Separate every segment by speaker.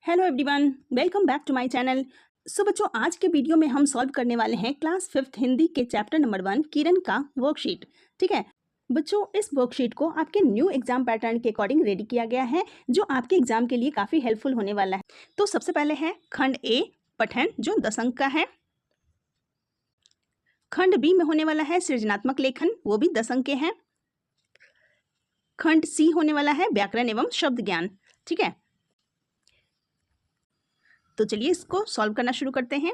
Speaker 1: Hello everyone, welcome back to my channel. So बच्चों, आज के वीडियो में हम सॉल्व करने वाले हैं क्लास 5th हिंदी के चैप्टर नंबर 1 किरण का वर्कशीट। ठीक है बच्चों, इस वर्कशीट को आपके न्यू एग्जाम पैटर्न के अकॉर्डिंग रेडी किया गया है, जो आपके एग्जाम के लिए काफ़ी हेल्पफुल होने वाला है। तो सबसे पहले है खंड ए पठन, जो 10 अंक का है। खंड बी में होने वाला है सृजनात्मक लेखन, वो भी 10 अंक के हैं। खंड सी होने वाला है व्याकरण एवं शब्द ज्ञान। ठीक है, तो चलिए इसको सॉल्व करना शुरू करते हैं।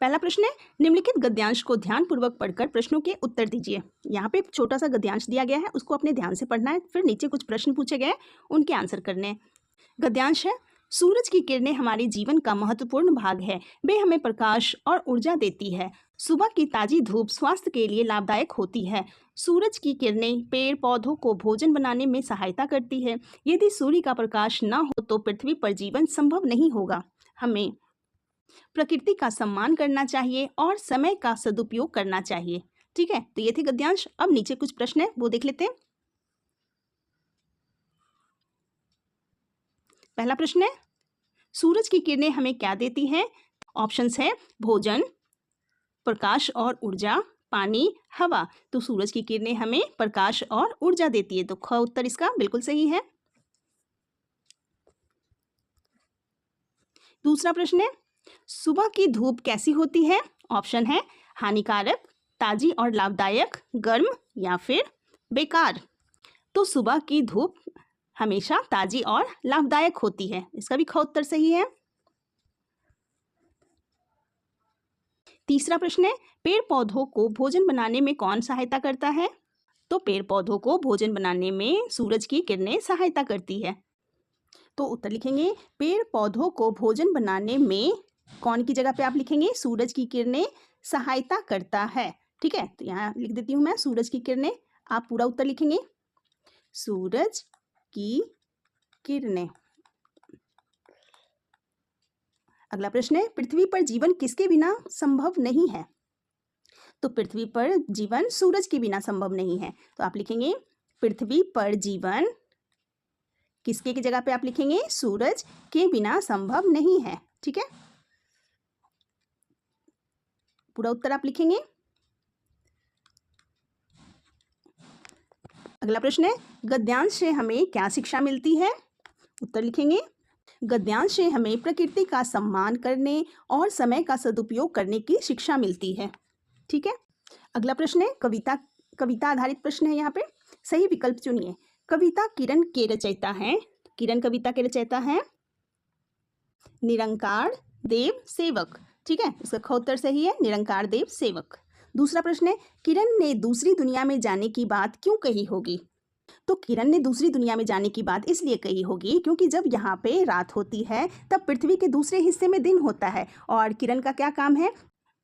Speaker 1: पहला प्रश्न है, निम्नलिखित गद्यांश को ध्यानपूर्वक पढ़कर प्रश्नों के उत्तर दीजिए। यहाँ पे एक छोटा सा गद्यांश दिया गया है, उसको अपने ध्यान से पढ़ना है। फिर नीचे कुछ प्रश्न पूछे गए, उनके आंसर करने हैं। गद्यांश है, सूरज की किरणें हमारे जीवन का महत्वपूर्ण भाग है। वे हमें प्रकाश और ऊर्जा देती है। सुबह की ताजी धूप स्वास्थ्य के लिए लाभदायक होती है। सूरज की किरणें पेड़ पौधों को भोजन बनाने में सहायता करती है। यदि सूर्य का प्रकाश न हो तो पृथ्वी पर जीवन संभव नहीं होगा। हमें प्रकृति का सम्मान करना चाहिए और समय का सदुपयोग करना चाहिए। ठीक है, तो ये थे गद्यांश। अब नीचे कुछ प्रश्न है, वो देख लेते हैं। पहला प्रश्न है, सूरज की किरणें हमें क्या देती हैं? ऑप्शंस है भोजन, प्रकाश और ऊर्जा, पानी, हवा। तो सूरज की किरणें हमें प्रकाश और ऊर्जा देती है, तो ख उत्तर इसका बिल्कुल सही है। दूसरा प्रश्न है, सुबह की धूप कैसी होती है? ऑप्शन है हानिकारक, ताजी और लाभदायक, गर्म या फिर बेकार। तो सुबह की धूप हमेशा ताजी और लाभदायक होती है, इसका भी ख उत्तर सही है। तीसरा प्रश्न है, पेड़ पौधों को भोजन बनाने में कौन सहायता करता है? तो पेड़ पौधों को भोजन बनाने में सूरज की किरणें सहायता करती है। तो उत्तर लिखेंगे पेड़ पौधों को भोजन बनाने में, कौन की जगह पे आप लिखेंगे सूरज की किरणें सहायता करता है। ठीक है, तो यहाँ लिख देती हूँ मैं सूरज की किरणें। आप पूरा उत्तर लिखेंगे सूरज की किरणें। अगला प्रश्न है, पृथ्वी पर जीवन किसके बिना संभव नहीं है? तो पृथ्वी पर जीवन सूरज के बिना संभव नहीं है, तो आप लिखेंगे पृथ्वी पर जीवन किसके की जगह पे आप लिखेंगे सूरज के बिना संभव नहीं है। ठीक है, पूरा उत्तर आप लिखेंगे। अगला प्रश्न है, गद्यांश से हमें क्या शिक्षा मिलती है? उत्तर लिखेंगे गद्यांश से हमें प्रकृति का सम्मान करने और समय का सदुपयोग करने की शिक्षा मिलती है। ठीक है, अगला प्रश्न है कविता आधारित प्रश्न है। यहाँ पे सही विकल्प चुनिए। कविता किरण के रचयिता हैं। किरण कविता के रचयिता हैं निरंकार देव सेवक। ठीक है, इसका ख उत्तर सही है, निरंकार देव सेवक। दूसरा प्रश्न है, किरण ने दूसरी दुनिया में जाने की बात क्यों कही होगी? तो किरण ने दूसरी दुनिया में जाने की बात इसलिए कही होगी क्योंकि जब यहाँ पे रात होती है तब पृथ्वी के दूसरे हिस्से में दिन होता है, और किरण का क्या काम है?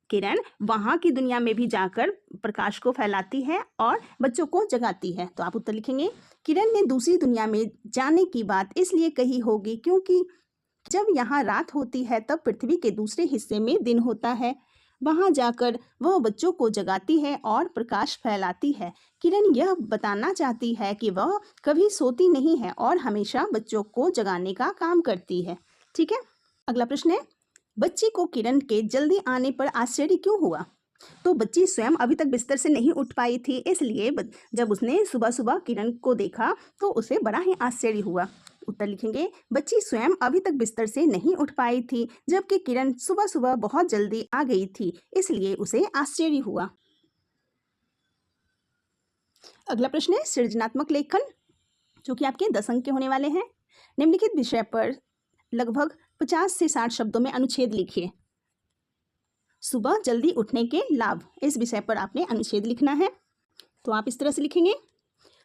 Speaker 1: किरण वहाँ की दुनिया में भी जाकर प्रकाश को फैलाती है और बच्चों को जगाती है। तो आप उत्तर लिखेंगे किरण ने दूसरी दुनिया में जाने की बात इसलिए कही होगी क्योंकि जब यहाँ रात होती है तब पृथ्वी के दूसरे हिस्से में दिन होता है। वहाँ जाकर वह बच्चों को जगाती है और प्रकाश फैलाती है। किरण यह बताना चाहती है कि वह कभी सोती नहीं है और हमेशा बच्चों को जगाने का काम करती है। ठीक है, अगला प्रश्न है, बच्ची को किरण के जल्दी आने पर आश्चर्य क्यों हुआ? तो बच्ची स्वयं अभी तक बिस्तर से नहीं उठ पाई थी, इसलिए जब उसने सुबह सुबह किरण को देखा तो उसे बड़ा ही आश्चर्य हुआ। उत्तर लिखेंगे बच्ची स्वयं अभी तक बिस्तर से नहीं उठ पाई थी, जबकि किरण सुबह सुबह बहुत जल्दी आ गई थी, इसलिए उसे आश्चर्य हुआ। अगला प्रश्न है सृजनात्मक लेखन, जो कि आपके 10 अंक के होने वाले हैं। निम्नलिखित विषय पर लगभग 50 से 60 शब्दों में अनुच्छेद लिखिए। सुबह जल्दी उठने के लाभ, इस विषय पर आपने अनुच्छेद लिखना है। तो आप इस तरह से लिखेंगे,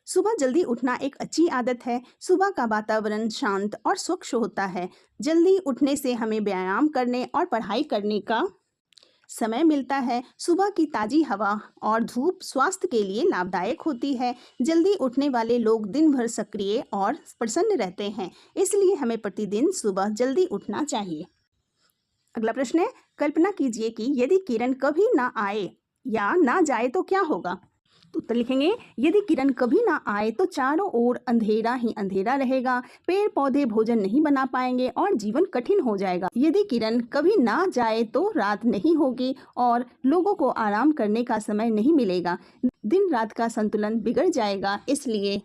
Speaker 1: सुबह जल्दी उठना एक अच्छी आदत है। सुबह का वातावरण शांत और स्वच्छ होता है। जल्दी उठने से हमें व्यायाम करने और पढ़ाई करने का समय मिलता है। सुबह की ताज़ी हवा और धूप स्वास्थ्य के लिए लाभदायक होती है। जल्दी उठने वाले लोग दिन भर सक्रिय और प्रसन्न रहते हैं, इसलिए हमें प्रतिदिन सुबह जल्दी उठना चाहिए। अगला प्रश्न है, कल्पना कीजिए कि यदि किरण कभी ना आए या ना जाए तो क्या होगा? तो उत्तर लिखेंगे, यदि किरण कभी ना आए तो चारों ओर अंधेरा ही अंधेरा रहेगा, पेड़ पौधे भोजन नहीं बना पाएंगे और जीवन कठिन हो जाएगा। यदि किरण कभी ना जाए तो रात नहीं होगी और लोगों को आराम करने का समय नहीं मिलेगा, दिन रात का संतुलन बिगड़ जाएगा। इसलिए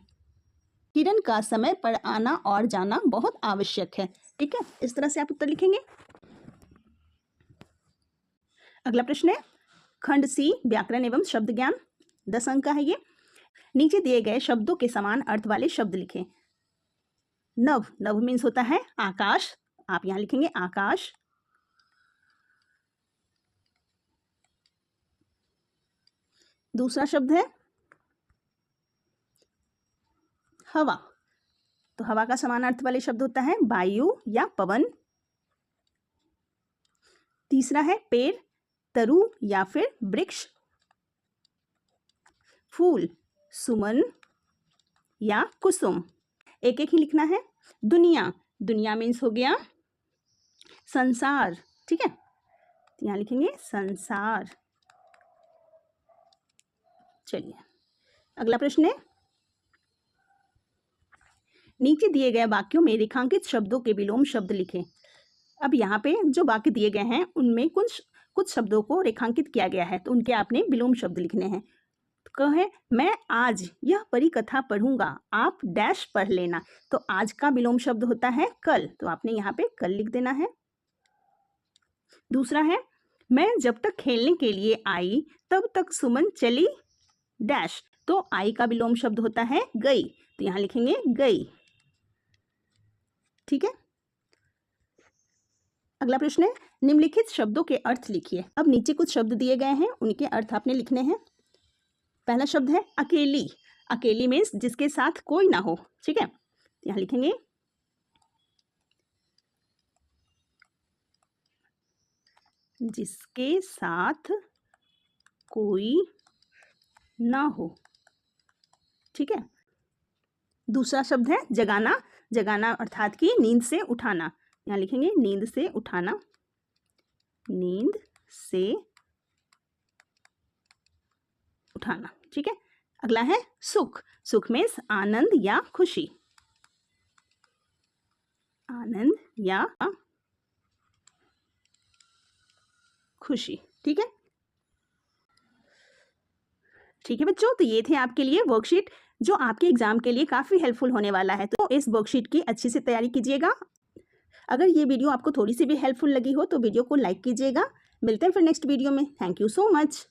Speaker 1: किरण का समय पर आना और जाना बहुत आवश्यक है। ठीक है, इस तरह से आप उत्तर लिखेंगे। अगला प्रश्न है खंड सी व्याकरण एवं शब्द ज्ञान, 10 अंक का है ये। नीचे दिए गए शब्दों के समान अर्थ वाले शब्द लिखें। नभ, नभ मीन्स होता है आकाश, आप यहां लिखेंगे आकाश। दूसरा शब्द है हवा, तो हवा का समान अर्थ वाले शब्द होता है वायु या पवन। तीसरा है पेड़, तरु या फिर वृक्ष। फूल, सुमन या कुसुम, एक एक ही लिखना है। दुनिया, दुनिया मीन्स हो गया संसार। ठीक है, यहां लिखेंगे संसार। चलिए अगला प्रश्न है, नीचे दिए गए वाक्यों में रेखांकित शब्दों के विलोम शब्द लिखें। अब यहाँ पे जो वाक्य दिए गए हैं उनमें कुछ शब्दों को रेखांकित किया गया है, तो उनके आपने विलोम शब्द लिखने हैं। तो कहे मैं आज यह परिकथा पढ़ूंगा, आप डैश पढ़ लेना, तो आज का विलोम शब्द होता है कल, तो आपने यहाँ पे कल लिख देना है। दूसरा है मैं जब तक खेलने के लिए आई तब तक सुमन चली डैश, तो आई का विलोम शब्द होता है गई, तो यहाँ लिखेंगे गई। ठीक है, अगला प्रश्न है निम्नलिखित शब्दों के अर्थ लिखिए। अब नीचे कुछ शब्द दिए गए हैं, उनके अर्थ आपने लिखने हैं। पहला शब्द है अकेली, अकेली मीन्स जिसके साथ कोई ना हो। ठीक है, यहां लिखेंगे जिसके साथ कोई ना हो। ठीक है, दूसरा शब्द है जगाना, जगाना अर्थात कि नींद से उठाना, यहां लिखेंगे नींद से उठाना, नींद से उठाना। ठीक है, अगला है सुख, सुख में आनंद या खुशी, आनंद या खुशी। ठीक है, ठीक है बच्चों, तो ये थे आपके लिए वर्कशीट जो आपके एग्जाम के लिए काफ़ी हेल्पफुल होने वाला है। तो इस वर्कशीट की अच्छे से तैयारी कीजिएगा। अगर ये वीडियो आपको थोड़ी सी भी हेल्पफुल लगी हो तो वीडियो को लाइक कीजिएगा। मिलते हैं फिर नेक्स्ट वीडियो में। Thank you so much.